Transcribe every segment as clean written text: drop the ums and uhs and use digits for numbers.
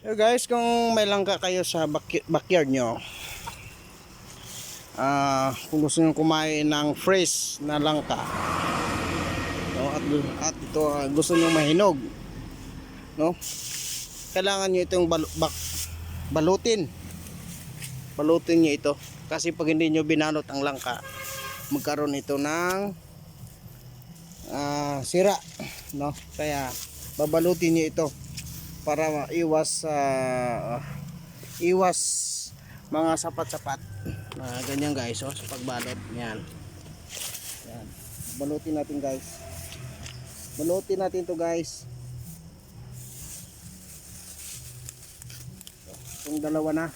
So guys, kung may langka kayo sa backyard nyo, kung gusto nyo kumain ng fresh na langka, no, at ito gusto nyo mahinog, no, kailangan nyo itong balutin nyo ito, kasi pag hindi nyo binalot ang langka, magkaroon ito ng sira, no. Kaya babalutin nyo ito para iwas mga sapat-sapat ganyan guys, sa pagbalot. Yan, balutin natin guys, balutin natin to guys. Itong dalawa na,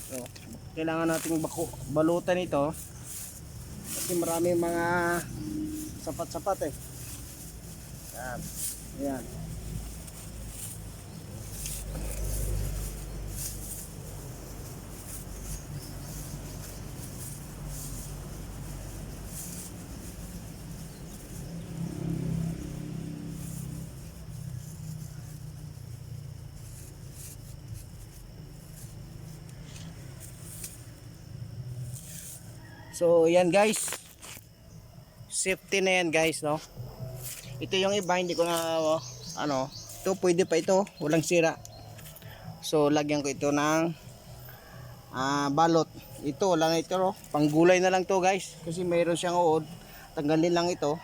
so, kailangan nating balutan ito kasi marami mga sapat-sapat yan, yan. So yan guys, safety na yan guys, no. Ito yung iba hindi ko na ito pwede pa, ito walang sira, so lagyan ko ito ng balot. Ito wala na ito, panggulay na lang to guys, kasi mayroon siyang uod, tanggalin lang ito,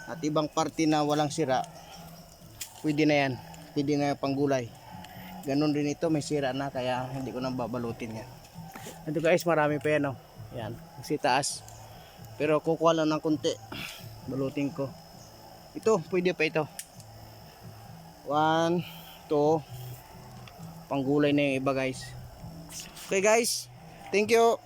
at ibang parte na walang sira pwede na yan, pwede na panggulay. Ganun din ito, may sira na, kaya hindi ko na babalutin yan. Ito guys, marami pa yan, yan, kasi taas, pero kukuha lang ng konti, balutin ko. Ito pwede pa ito, 1, 2, panggulay na yung iba guys. Okay guys, thank you.